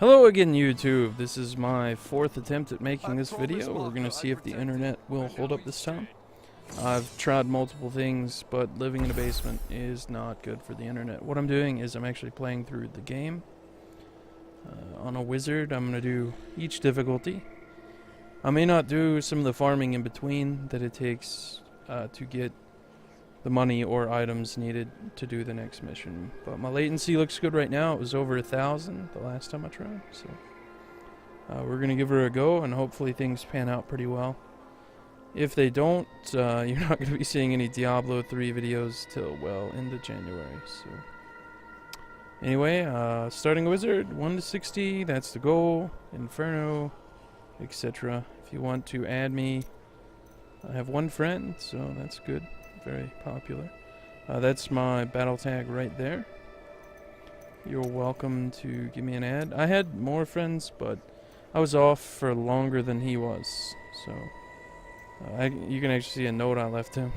Hello again, YouTube. This is my fourth attempt at making this video. We're going to see if the internet will hold up this time. I've tried multiple things, but living in a basement is not good for the internet. What I'm doing is I'm actually playing through the game on a wizard. I'm going to do each difficulty. I may not do some of the farming in between that it takes to get the money or items needed to do the next mission. But my latency looks good right now. It was over 1,000 the last time I tried, so we're gonna give her a go, and hopefully things pan out pretty well. If they don't, you're not gonna be seeing any Diablo 3 videos till well into January. So anyway, starting a wizard, 1 to 60, that's the goal. Inferno, etc. If you want to add me, I have 1 friend, so that's good. Very popular. That's my battle tag right there. You're welcome to give me an ad. I had more friends, but I was off for longer than he was, so you can actually see a note I left him.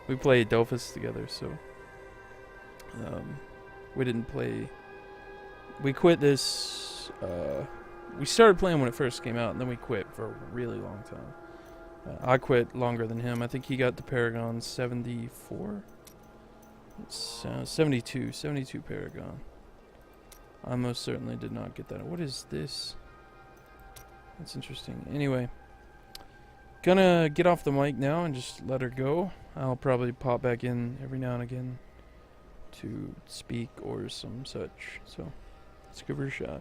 We played Dofus together, so we didn't play. We quit this. We started playing when it first came out, and then we quit for a really long time. I quit longer than him. I think he got the Paragon 74. It's 72 Paragon. I most certainly did not get that. What is this? That's interesting. Anyway, gonna get off the mic now and just let her go. I'll probably pop back in every now and again to speak or some such. So let's give her a shot.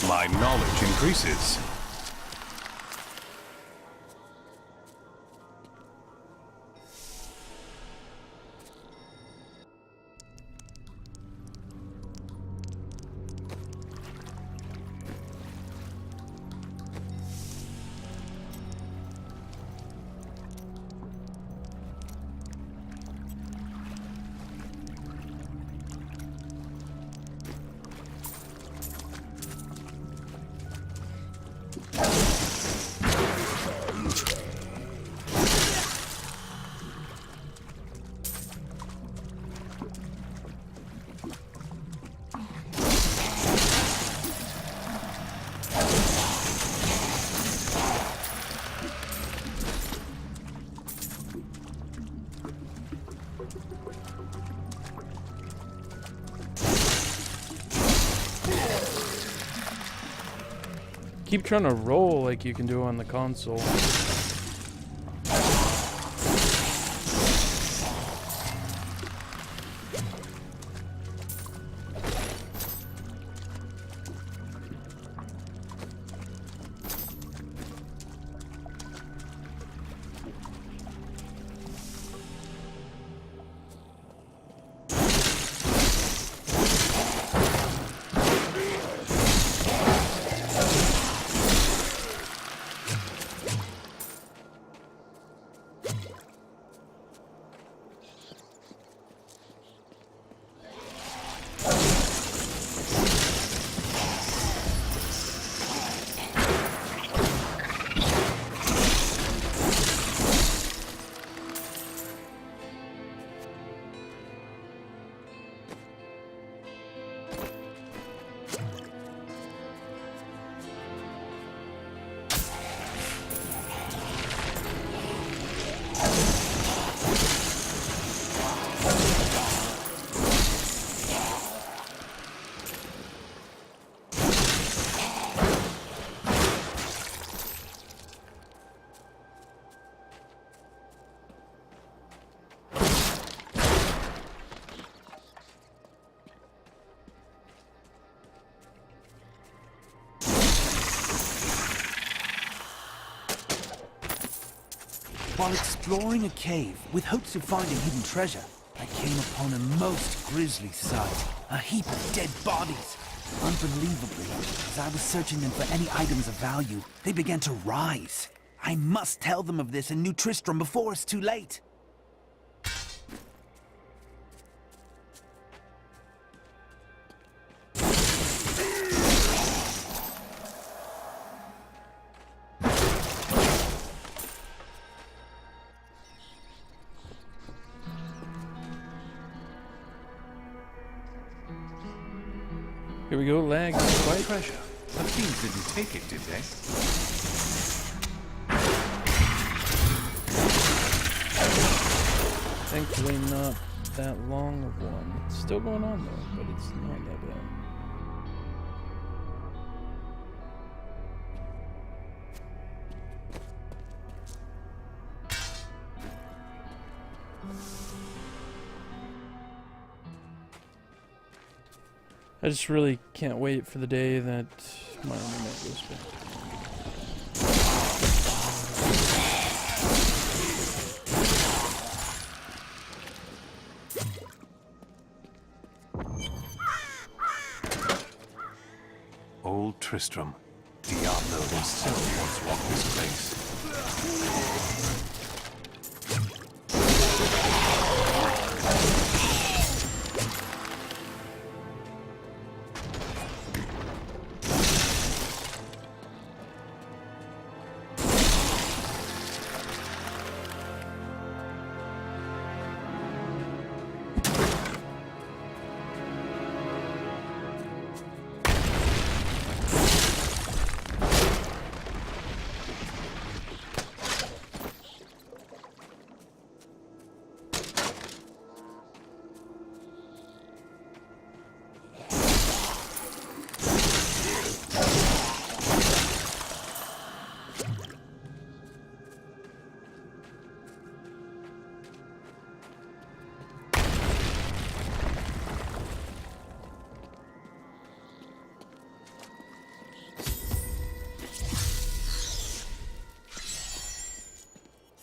My knowledge increases. Keep trying to roll like you can do on the console. While exploring a cave with hopes of finding hidden treasure, I came upon a most grisly sight. A heap of dead bodies. Unbelievably, as I was searching them for any items of value, they began to rise. I must tell them of this in New Tristram before it's too late. Here we go, lag. Fight. Treasure. The thieves didn't take it, did they? Thankfully not that long of one. It's still going on though, but it's not that bad. I just really can't wait for the day that my internet goes back. Old Tristram. Diablo himself once walked this place.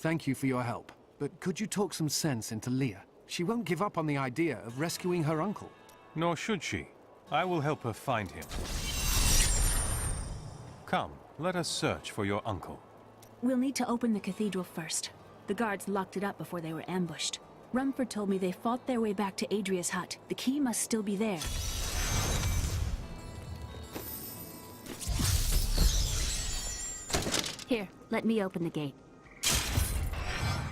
Thank you for your help. But could you talk some sense into Leah? She won't give up on the idea of rescuing her uncle. Nor should she. I will help her find him. Come, let us search for your uncle. We'll need to open the cathedral first. The guards locked it up before they were ambushed. Rumford told me they fought their way back to Adria's hut. The key must still be there. Here, let me open the gate.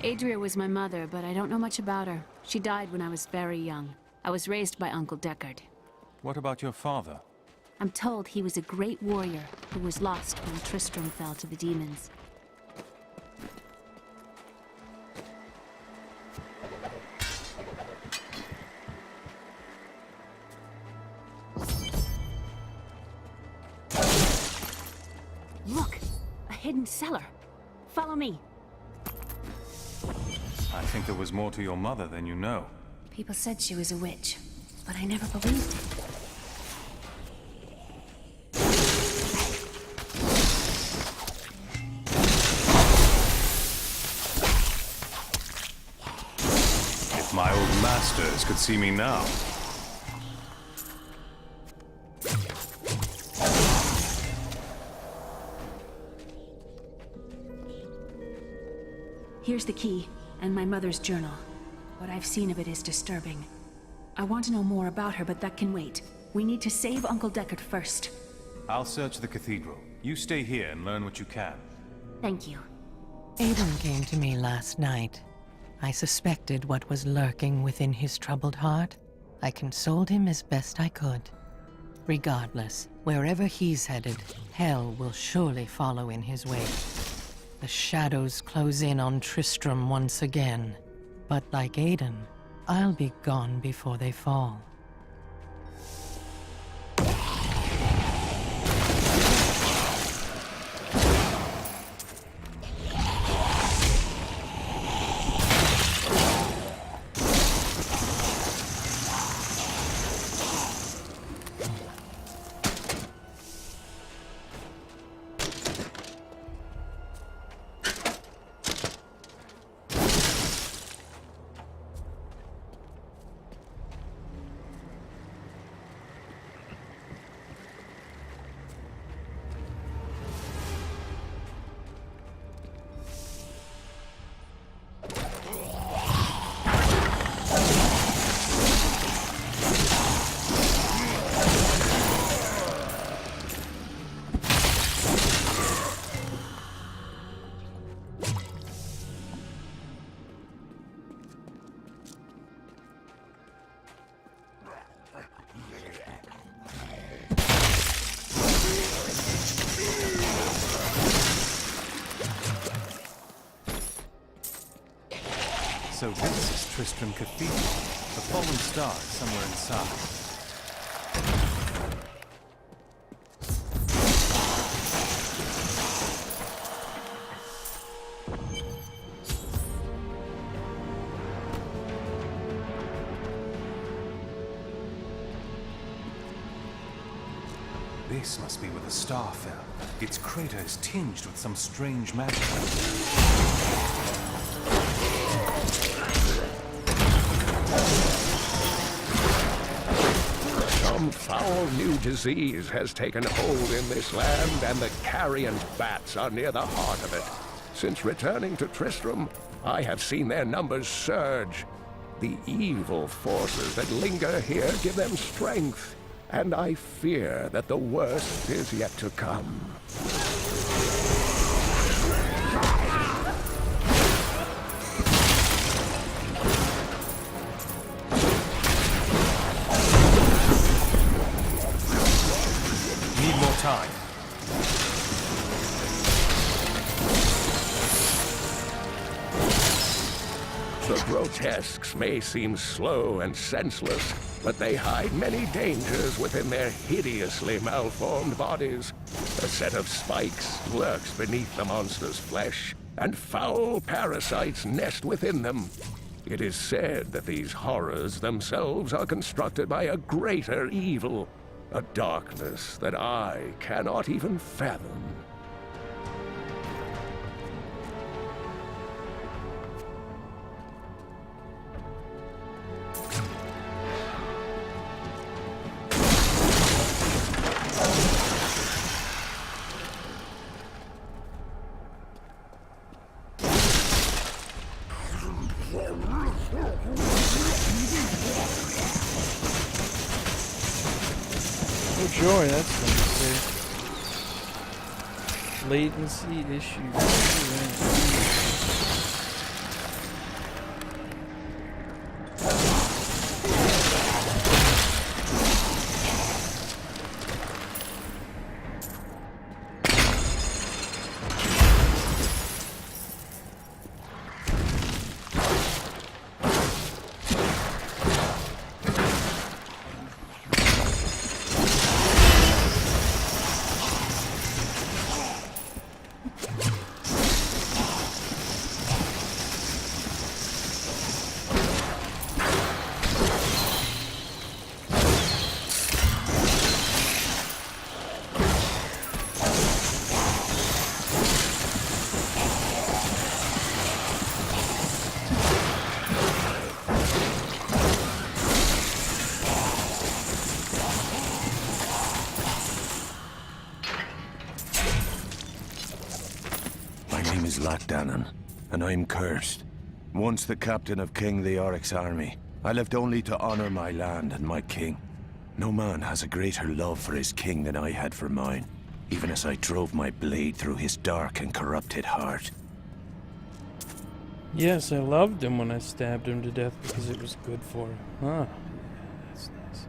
Adria was my mother, but I don't know much about her. She died when I was very young. I was raised by Uncle Deckard. What about your father? I'm told he was a great warrior who was lost when Tristram fell to the demons. Look! A hidden cellar. Follow me. I think there was more to your mother than you know. People said she was a witch, but I never believed it. If my old masters could see me now. Here's the key, and my mother's journal. What I've seen of it is disturbing. I want to know more about her, but that can wait. We need to save Uncle Deckard first. I'll search the cathedral. You stay here and learn what you can. Thank you. Aiden came to me last night. I suspected what was lurking within his troubled heart. I consoled him as best I could. Regardless, wherever he's headed, hell will surely follow in his wake. The shadows close in on Tristram once again. But like Aiden, I'll be gone before they fall. So this is Tristram Cathedral, the fallen star somewhere inside. This must be where the star fell. Its crater is tinged with some strange magic. Some foul new disease has taken hold in this land, and the carrion bats are near the heart of it. Since returning to Tristram, I have seen their numbers surge. The evil forces that linger here give them strength, and I fear that the worst is yet to come. Need more time. The grotesques may seem slow and senseless, but they hide many dangers within their hideously malformed bodies. A set of spikes lurks beneath the monster's flesh, and foul parasites nest within them. It is said that these horrors themselves are constructed by a greater evil, a darkness that I cannot even fathom. Oh joy, that's fun to see. Latency issues. My name is Lochdanon, and I'm cursed. Once the captain of King Leoric's army, I lived only to honor my land and my king. No man has a greater love for his king than I had for mine, even as I drove my blade through his dark and corrupted heart. Yes, I loved him when I stabbed him to death because it was good for him. Huh. That's nice.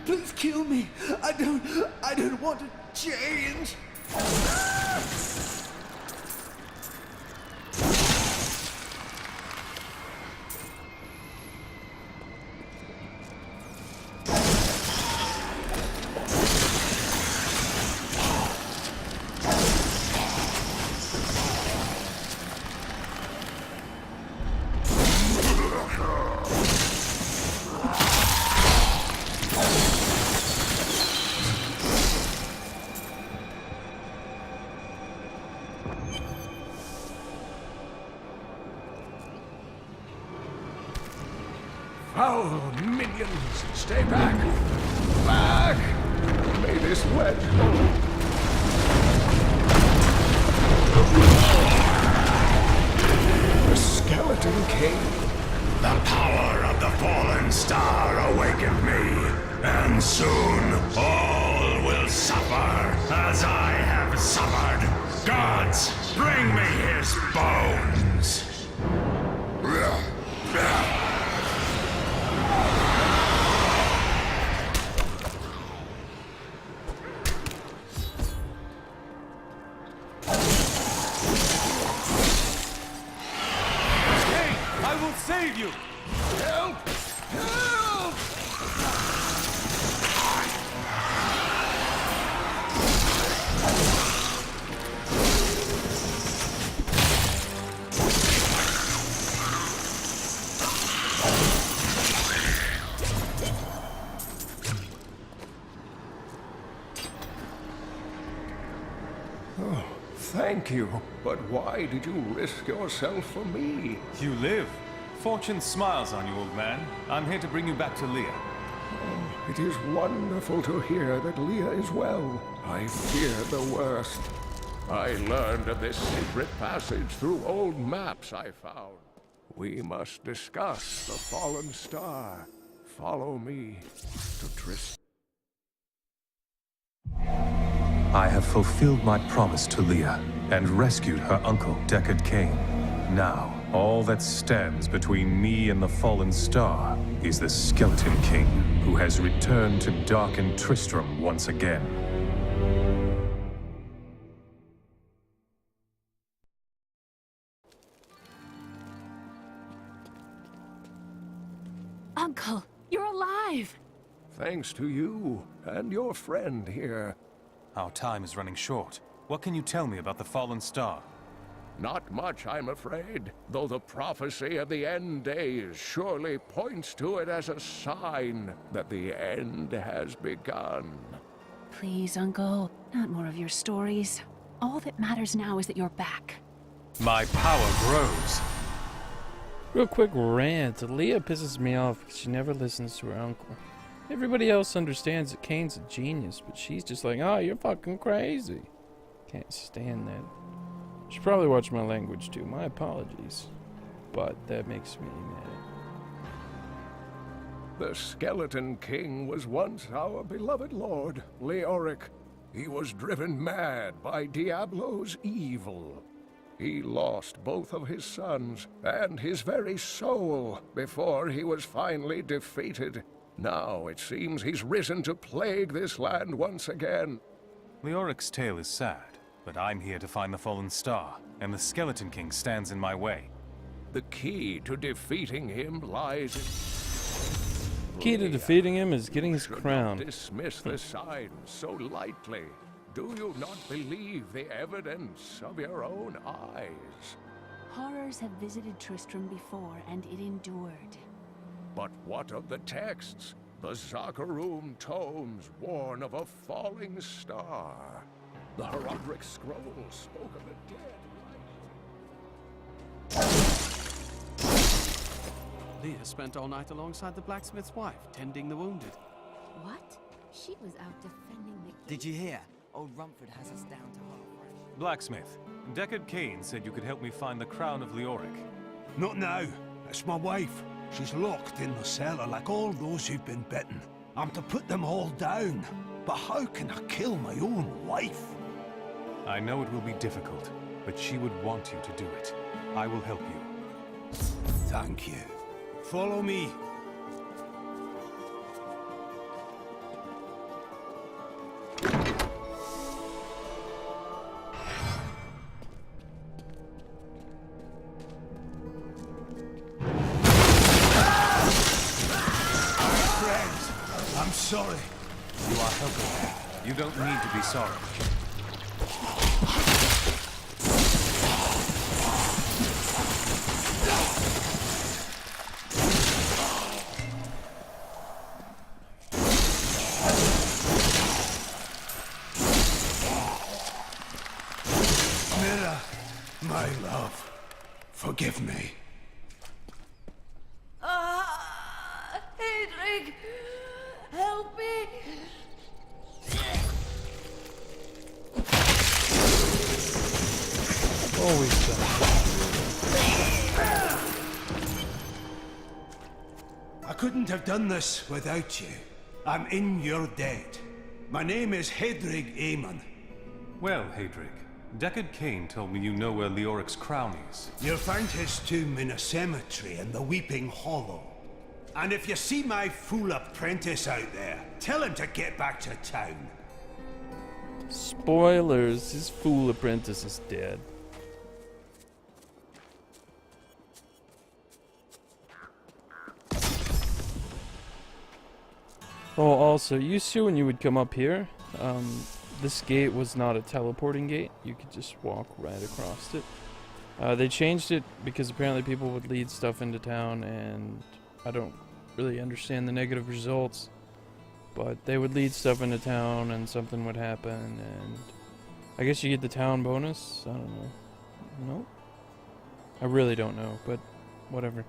Please kill me. I don't want to change. Foul minions, stay back! Back! May this wedge hold. The skeleton cave. The power of the fallen star awakened me, and soon all will suffer as I have suffered. Gods, bring me his bones! I will save you! Help! Help! Oh, thank you. But why did you risk yourself for me? You live. Fortune smiles on you, old man. I'm here to bring you back to Leah. Oh, it is wonderful to hear that Leah is well. I feared the worst. I learned of this secret passage through old maps I found. We must discuss the fallen star. Follow me to Tristan. I have fulfilled my promise to Leah and rescued her uncle, Deckard Cain. Now, all that stands between me and the fallen star is the Skeleton King, who has returned to darken Tristram once again. Uncle, you're alive! Thanks to you and your friend here. Our time is running short. What can you tell me about the fallen star? Not much, I'm afraid, though the prophecy of the end days surely points to it as a sign that the end has begun. Please, Uncle, not more of your stories. All that matters now is that you're back. My power grows. Real quick rant. Leah pisses me off because she never listens to her uncle. Everybody else understands that Cain's a genius, but she's just like, oh, you're fucking crazy. Can't stand that. Should probably watch my language too. My apologies. But that makes me mad. The Skeleton King was once our beloved lord, Leoric. He was driven mad by Diablo's evil. He lost both of his sons and his very soul before he was finally defeated. Now it seems he's risen to plague this land once again. Leoric's tale is sad, but I'm here to find the fallen star, and the Skeleton King stands in my way. The key to defeating him lies in... Key to defeating him is getting his crown. Dismiss the signs so lightly. Do you not believe the evidence of your own eyes? Horrors have visited Tristram before, and it endured. But what of the texts? The Zakarum tomes warn of a falling star. The Heraldric scrolls spoke of the dead. Leah spent all night alongside the blacksmith's wife, tending the wounded. What? She was out defending the... Did you hear? Old Rumford has us down to half. Blacksmith, Deckard Cain said you could help me find the crown of Leoric. Not now. It's my wife. She's locked in the cellar like all those who've been bitten. I'm to put them all down. But how can I kill my own wife? I know it will be difficult, but she would want you to do it. I will help you. Thank you. Follow me. I'm sorry. You are helping me. You don't need to be sorry. Mira, my love, forgive me. Hedrig! Help me! Always done. I couldn't have done this without you. I'm in your debt. My name is Hedrig Aemon. Well, Hedrig, Deckard Cain told me you know where Leoric's crown is. You'll find his tomb in a cemetery in the Weeping Hollow. And if you see my fool apprentice out there, tell him to get back to town. Spoilers, his fool apprentice is dead. Oh, also, used to when you would come up here, this gate was not a teleporting gate. You could just walk right across it. They changed it because apparently people would lead stuff into town, and I don't really understand the negative results. But they would lead stuff into town, and something would happen, and I guess you get the town bonus. I don't know. No? I really don't know, but whatever.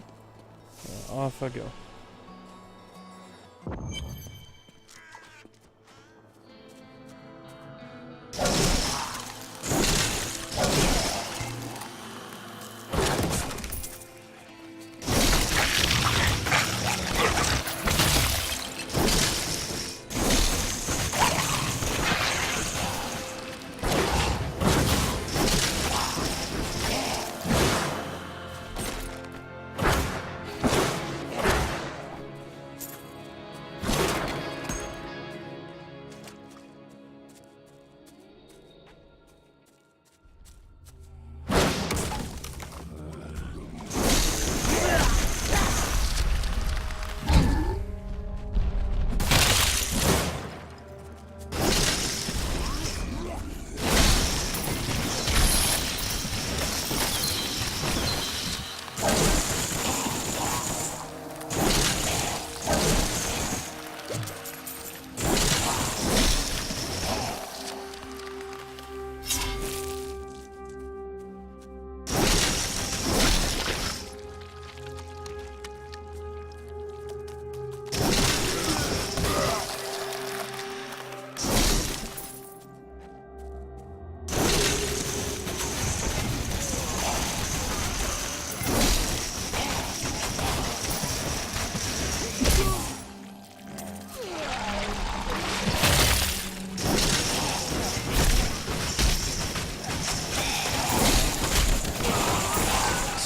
Off I go.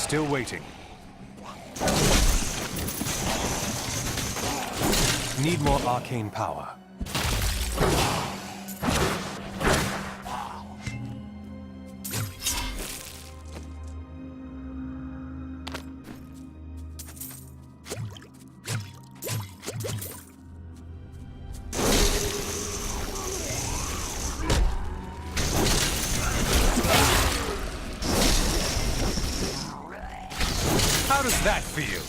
Still waiting. Need more arcane power. How does that feel?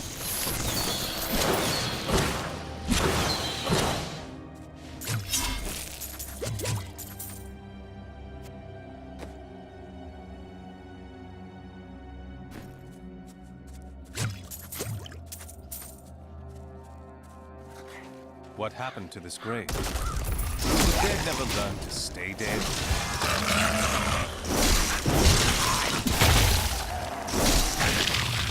What happened to this grave? Will the dead never learn to stay dead?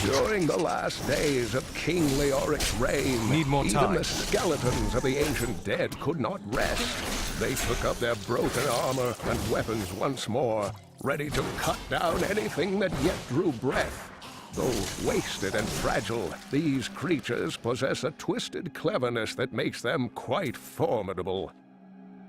During the last days of King Leoric's reign, Need more even time. the skeletons of the ancient dead could not rest. They took up their broken armor and weapons once more, ready to cut down anything that yet drew breath. Though wasted and fragile, these creatures possess a twisted cleverness that makes them quite formidable.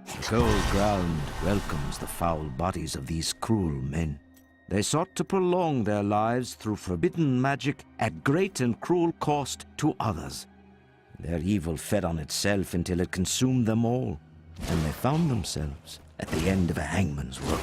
The cold ground welcomes the foul bodies of these cruel men. They sought to prolong their lives through forbidden magic at great and cruel cost to others. Their evil fed on itself until it consumed them all, and they found themselves at the end of a hangman's rope.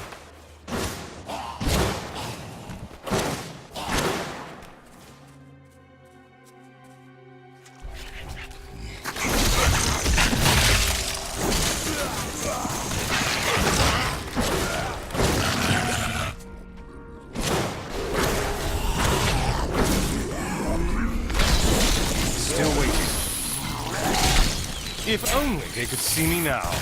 Still waiting. If only they could see me now.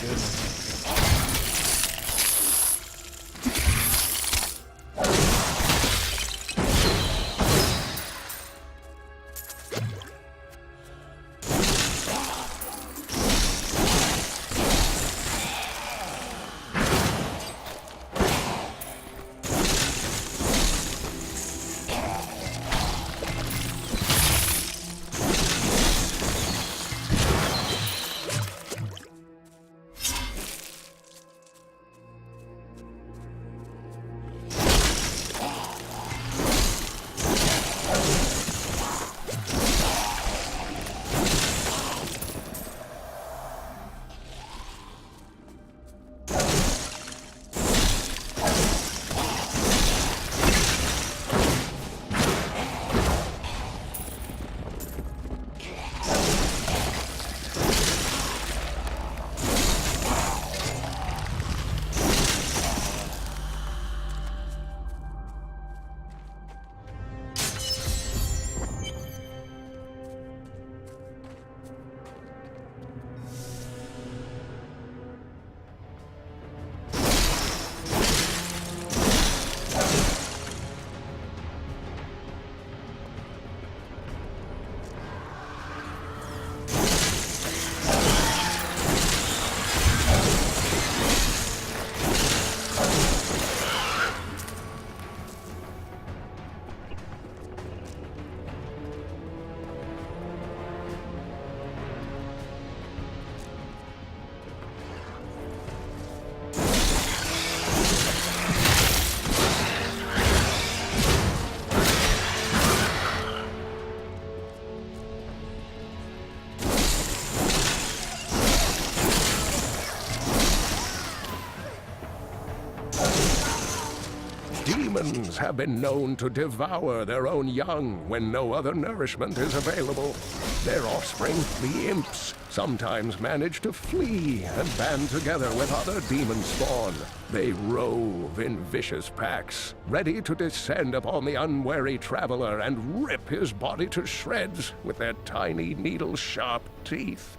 goodness. Demons have been known to devour their own young when no other nourishment is available. Their offspring, the imps, sometimes manage to flee and band together with other demon spawn. They rove in vicious packs, ready to descend upon the unwary traveler and rip his body to shreds with their tiny needle-sharp teeth.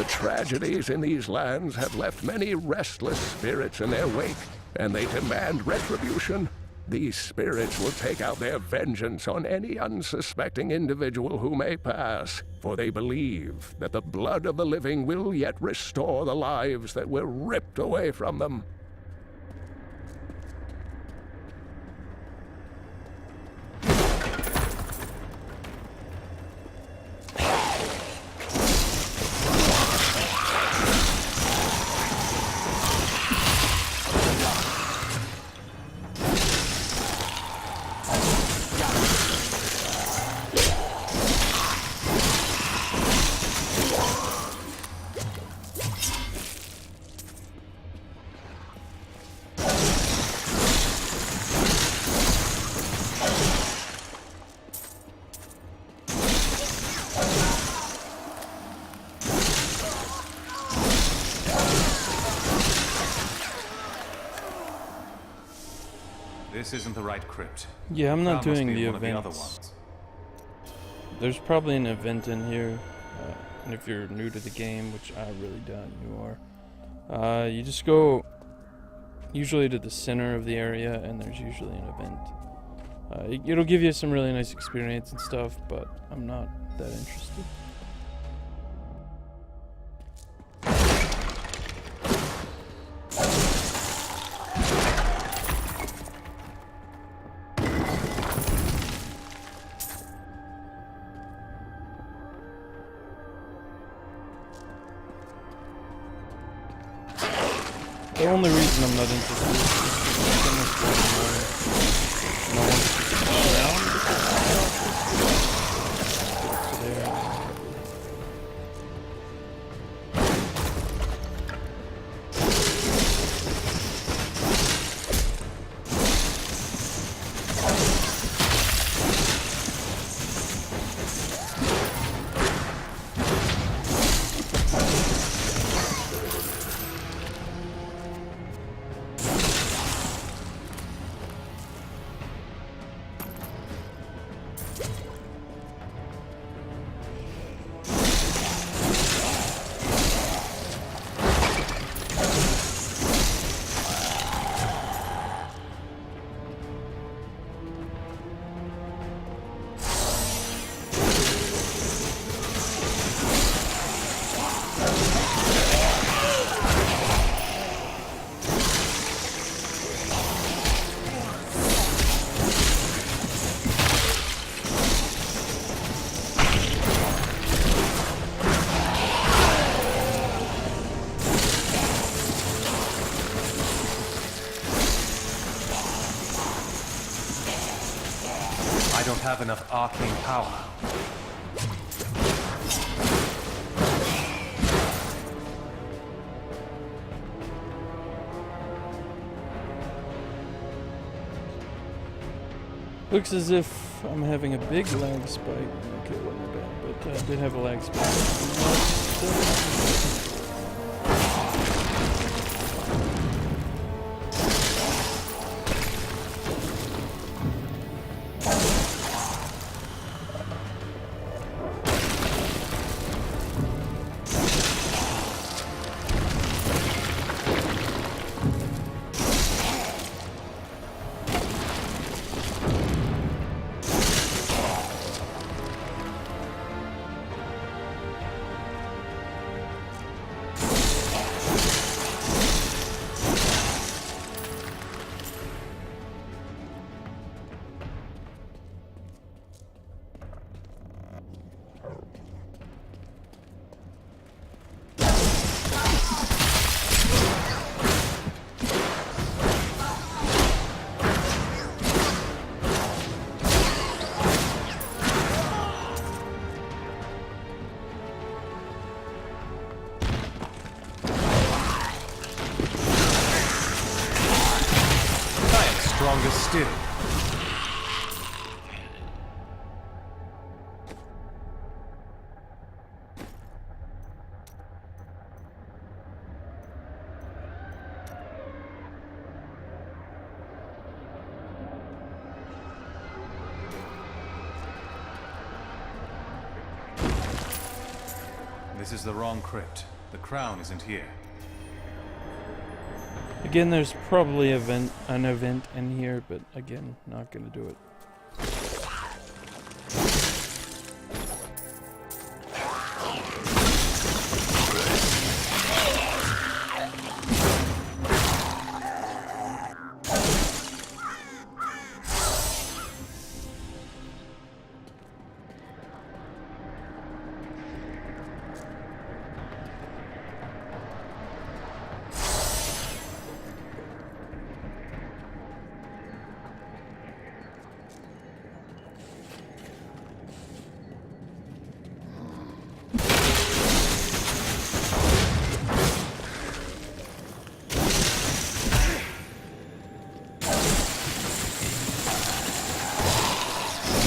Tragedies in these lands have left many restless spirits in their wake, and they demand retribution. These spirits will take out their vengeance on any unsuspecting individual who may pass, for they believe that the blood of the living will yet restore the lives that were ripped away from them. This isn't the right crypt. Yeah, I'm not Crown must doing be the one of the other events. ones. There's probably an event in here, and if you're new to the game, which I really doubt you are, you just go usually to the center of the area, and there's usually an event. It'll give you some really nice experience and stuff, but I'm not that interested. The only reason I'm not interested is because so much going on. No one's around. There. I don't have enough arcane power. Looks as if I'm having a big lag spike. Okay, it wasn't bad, but I did have a lag spike. Stronger still. This is the wrong crypt. The crown isn't here. Again, there's probably an event in here, but again, not gonna do it.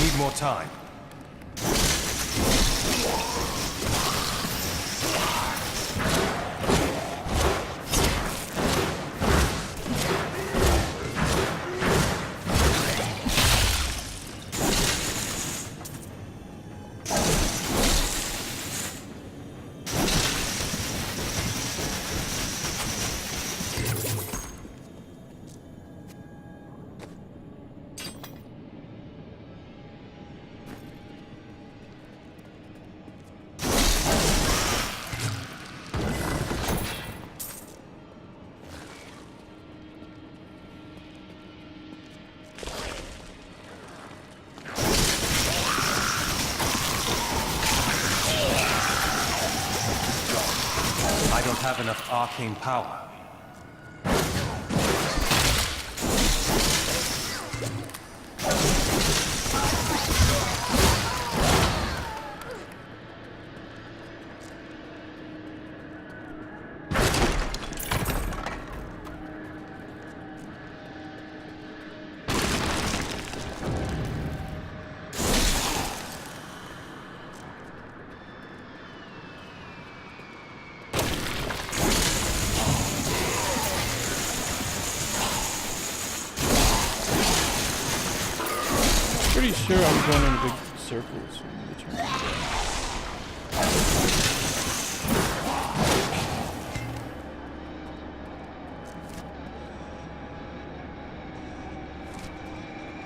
Need more time. have enough arcane power. Pretty sure I'm going in big circles.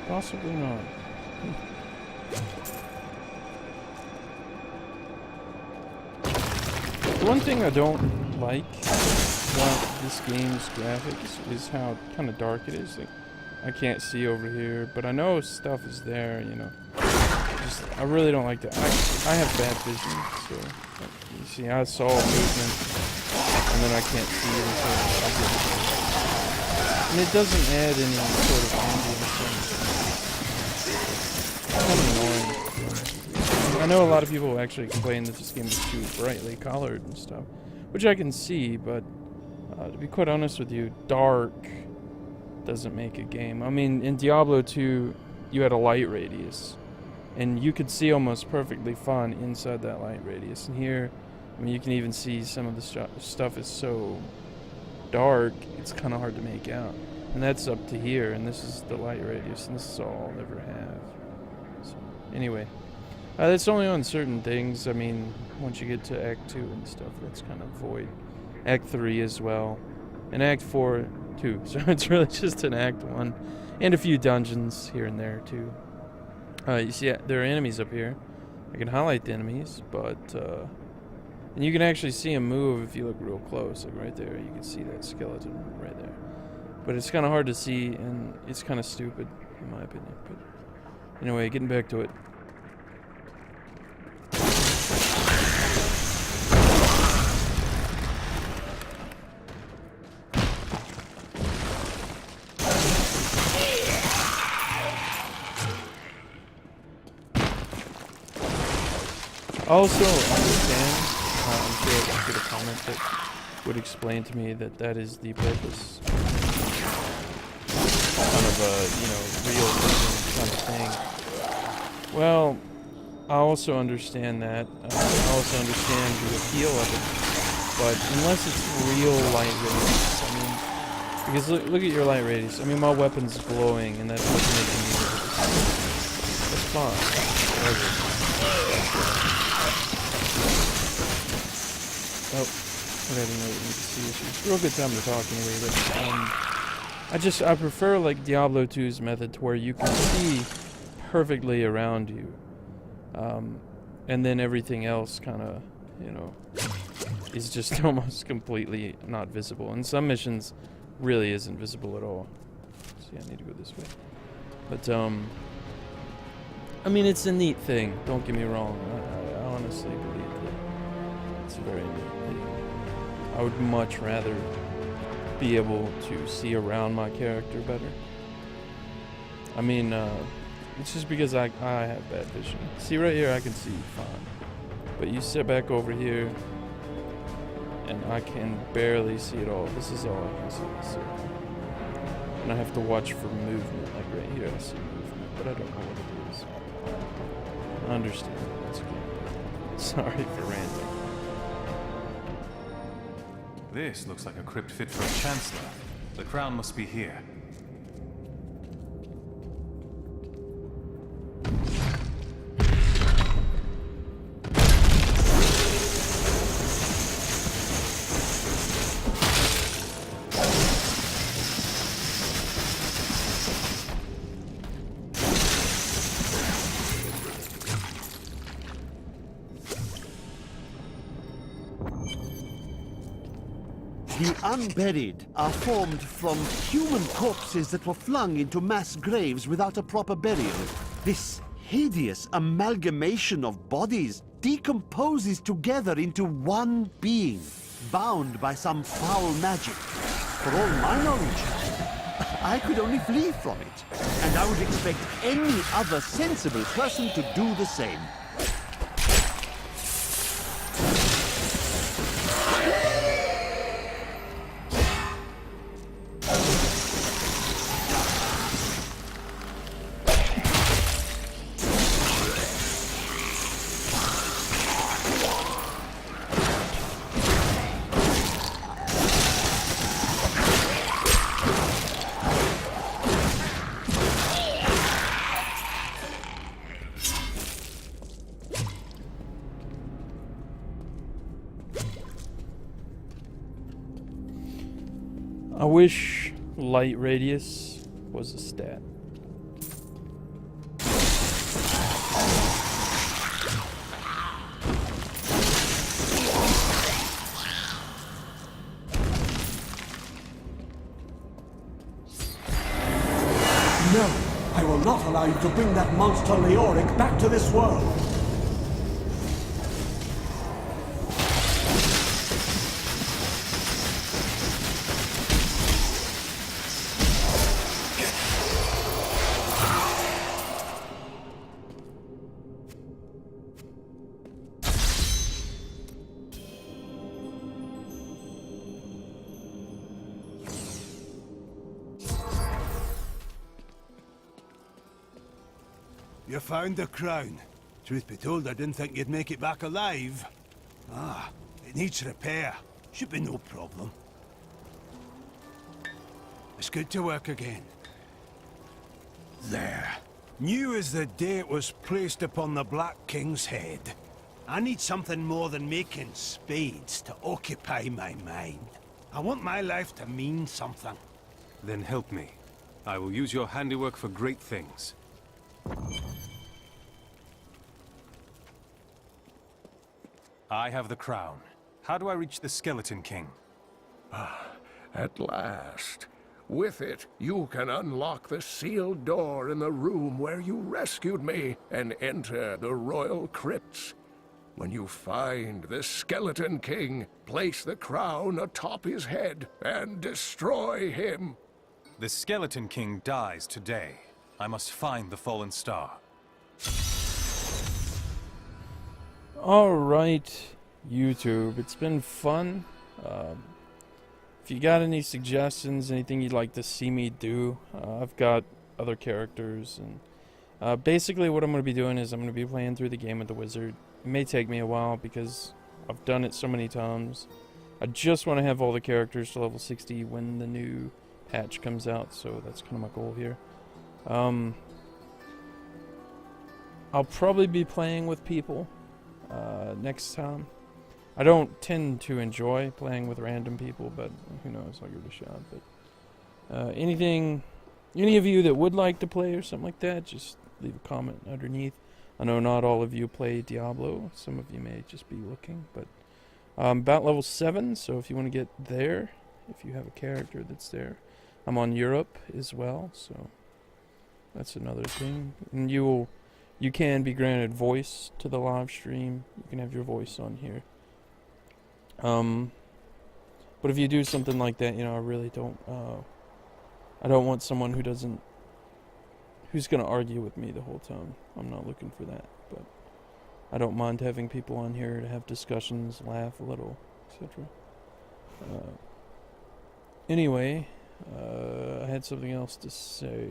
Possibly not. The one thing I don't like about this game's graphics is how kind of dark it is. Like, I can't see over here, but I know stuff is there, you know. I really don't like that. I have bad vision, so you see, I saw movement, and then I can't see it until I get it. And it doesn't add any sort of ambience. It's kind of annoying. I know a lot of people actually complain that this game is too brightly colored and stuff, which I can see, but to be quite honest with you, dark doesn't make a game. I mean, in Diablo 2, you had a light radius, and you could see almost perfectly fine inside that light radius. And here, I mean, you can even see some of the stuff is so dark, it's kind of hard to make out. And that's up to here, and this is the light radius, and this is all I'll ever have. So, anyway, that's only on certain things. I mean, once you get to Act 2 and stuff, that's kind of void. Act 3 as well, and Act 4 too. So it's really just an Act 1, and a few dungeons here and there too. You see, there are enemies up here. I can highlight the enemies, but and you can actually see them move if you look real close. Like right there, you can see that skeleton right there. But it's kind of hard to see, and it's kind of stupid, in my opinion. But anyway, getting back to it. I also understand, I'm sure I can get a comment that would explain to me that that is the purpose. Kind of a, you know, realism kind of thing. Well, I also understand that. I also understand the appeal of it. But unless it's real light radius, I mean, because look at your light radius. I mean, my weapon's glowing, and that doesn't make any difference. That's fine. Whatever. Oh, I didn't really need to see issues. Real good time to talk anyway, but I prefer like Diablo 2's method to where you can see perfectly around you. And then everything else kind of, you know, is just almost completely not visible. And some missions really isn't visible at all. See, I need to go this way. But, I mean, it's a neat thing. Don't get me wrong. I honestly believe that it's a very neat thing. I would much rather be able to see around my character better. I mean, it's just because I have bad vision. See right here, I can see fine. But you sit back over here, and I can barely see it all. This is all I can see. So. And I have to watch for movement. Like right here, I see movement, but I don't know what it is. I understand. That's good. Sorry for ranting. This looks like a crypt fit for a chancellor. The crown must be here. The unburied are formed from human corpses that were flung into mass graves without a proper burial. This hideous amalgamation of bodies decomposes together into one being. bound by some foul magic. For all my knowledge, I could only flee from it. And I would expect any other sensible person to do the same. I wish light radius was a stat. No, I will not allow you to bring that monster Leoric back to this world. You found the crown. Truth be told, I didn't think you'd make it back alive. Ah, it needs repair. Should be no problem. It's good to work again. There. New as the day it was placed upon the Black King's head. I need something more than making spades to occupy my mind. I want my life to mean something. Then help me. I will use your handiwork for great things. I have the crown. How do I reach the Skeleton King? At last. With it, you can unlock the sealed door in the room where you rescued me and enter the royal crypts. When you find the Skeleton King, place the crown atop his head and destroy him. The Skeleton King dies today. I must find the fallen star. Alright, YouTube, it's been fun. If you got any suggestions, anything you'd like to see me do, I've got other characters. And basically what I'm going to be doing is I'm going to be playing through the game with the wizard. It may take me a while because I've done it so many times. I just want to have all the characters to level 60 when the new patch comes out, so that's kind of my goal here. I'll probably be playing with people next time. I don't tend to enjoy playing with random people, but who knows, I'll give it a shot. But any of you that would like to play or something like that, just leave a comment underneath. I know not all of you play Diablo, some of you may just be looking, but about level 7, so if you want to get there, if you have a character that's there. I'm on Europe as well, so that's another thing. And you can be granted voice to the live stream. You can have your voice on here. But if you do something like that, you know, I really don't, I don't want someone who's gonna argue with me the whole time. I'm not looking for that, but I don't mind having people on here to have discussions, laugh a little, etc. Anyway, I had something else to say.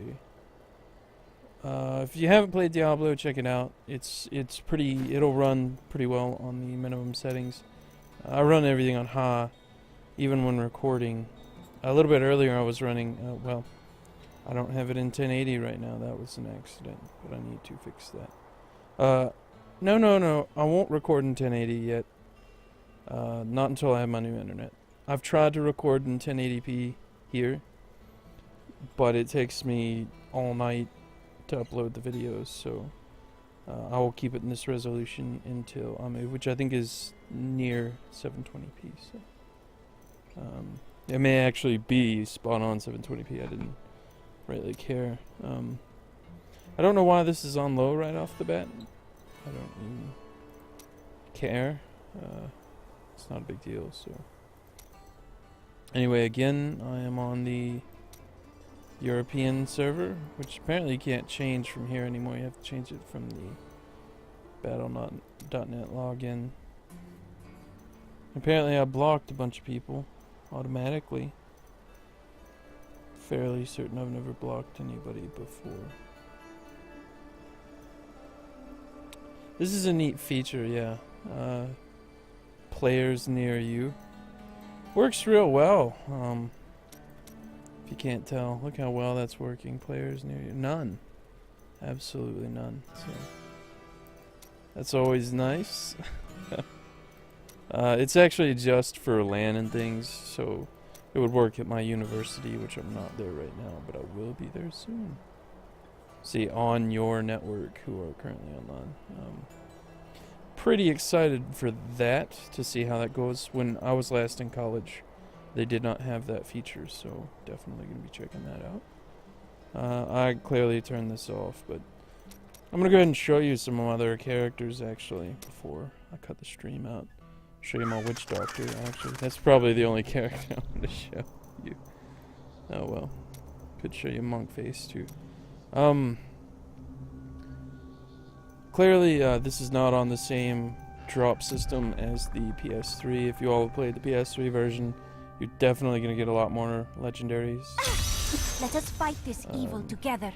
If you haven't played Diablo, check it out. It'll run pretty well on the minimum settings. I run everything on high, even when recording. A little bit earlier I was running, well, I don't have it in 1080 right now. That was an accident, but I need to fix that. No, I won't record in 1080 yet. Not until I have my new internet. I've tried to record in 1080p here, but it takes me all night to upload the videos, so I will keep it in this resolution until I move, which I think is near 720p. So it may actually be spot on 720p. I didn't really care. I don't know why this is on low right off the bat. I don't even care. It's not a big deal, so Anyway, again, I am on the European server, which apparently you can't change from here anymore. You have to change it from the battle.net login. Apparently I blocked a bunch of people automatically. Fairly certain I've never blocked anybody before. This is a neat feature, yeah. Players near you. Works real well. If you can't tell, look how well that's working. Players near you. None. Absolutely none. So that's always nice. It's actually just for LAN and things, so it would work at my university, which I'm not there right now, but I will be there soon. See, on your network, who are currently online. Pretty excited for that, to see how that goes. When I was last in college, they did not have that feature, so definitely going to be checking that out. I clearly turned this off, but I'm going to go ahead and show you some other characters, actually, before I cut the stream out. Show you my witch doctor, actually. That's probably the only character I'm going to show you. Oh well. Could show you monk face, too. Clearly, this is not on the same drop system as the PS3. If you all played the PS3 version, you're definitely going to get a lot more legendaries. Let us fight this evil together.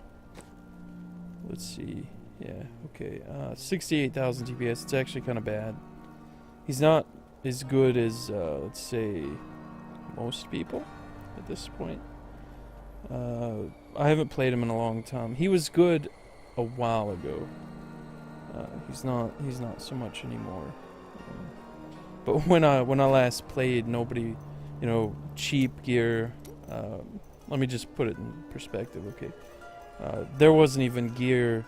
Let's see. Yeah, okay. 68,000 TPS. It's actually kind of bad. He's not as good as, let's say, most people at this point. I haven't played him in a long time. He was good a while ago. He's not so much anymore. But when I last played, nobody, you know, cheap gear. Let me just put it in perspective, okay? There wasn't even gear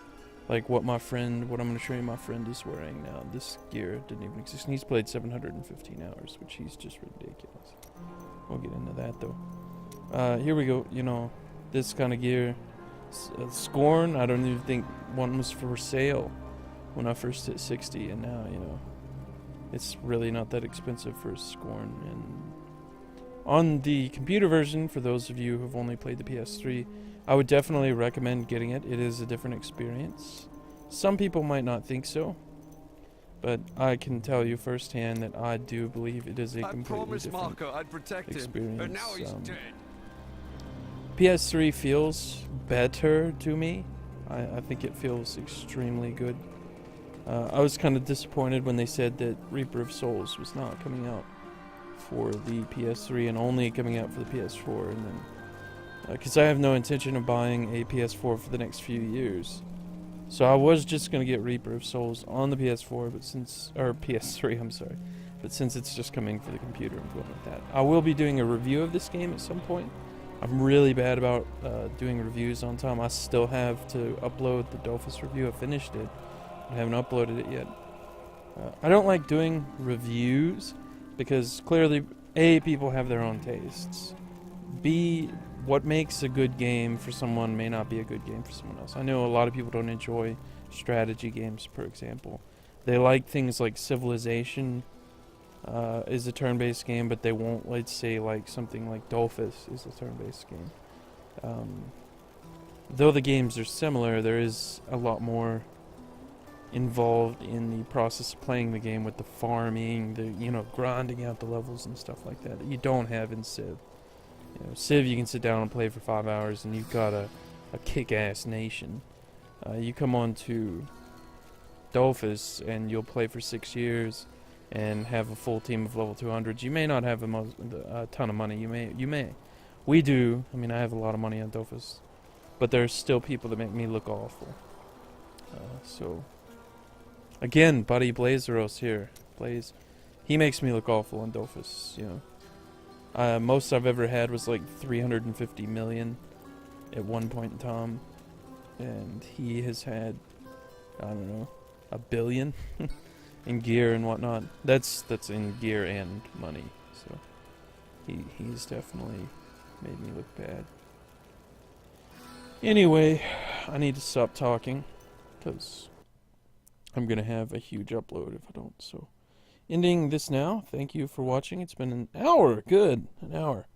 like what I'm going to show you my friend is wearing now. This gear didn't even exist. And he's played 715 hours, which he's just ridiculous. We'll get into that though. Here we go. You know, this kind of gear. Scorn, I don't even think one was for sale when I first hit 60, and now, you know, it's really not that expensive for Scorn. And on the computer version, for those of you who've only played the PS3, I would definitely recommend getting it. It is a different experience. Some people might not think so, but I can tell you firsthand that I do believe it is a completely different experience. but now he's dead. PS3 feels better to me. I think it feels extremely good. I was kind of disappointed when they said that Reaper of Souls was not coming out for the PS3 and only coming out for the PS4, and then because I have no intention of buying a PS4 for the next few years, so I was just gonna get Reaper of Souls on the PS4, but PS3, I'm sorry, but since it's just coming for the computer, I'm going with that. I will be doing a review of this game at some point. I'm really bad about doing reviews on time. I still have to upload the Dofus review. I finished it. I haven't uploaded it yet. I don't like doing reviews because clearly, A, people have their own tastes. B, what makes a good game for someone may not be a good game for someone else. I know a lot of people don't enjoy strategy games, for example. They like things like Civilization is a turn-based game, but they won't, let's say, like something like Dofus is a turn-based game. Though the games are similar, there is a lot more involved in the process of playing the game with the farming, the, you know, grinding out the levels and stuff like that you don't have in Civ. You know, Civ, you can sit down and play for 5 hours and you've got a kick-ass nation. You come on to Dofus and you'll play for 6 years and have a full team of level 200s. You may not have a ton of money. You may. We do. I mean, I have a lot of money on Dofus, but there's still people that make me look awful. So, again, buddy Blazeros here. Blaze, he makes me look awful on Dofus. You know, most I've ever had was like 350 million at one point in time, and he has had, I don't know, 1 billion. In gear and whatnot. That's in gear and money. So he's definitely made me look bad. Anyway, I need to stop talking because I'm gonna have a huge upload if I don't. So ending this now. Thank you for watching. It's been an hour. Good, an hour.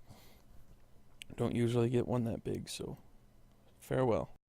Don't usually get one that big, so farewell.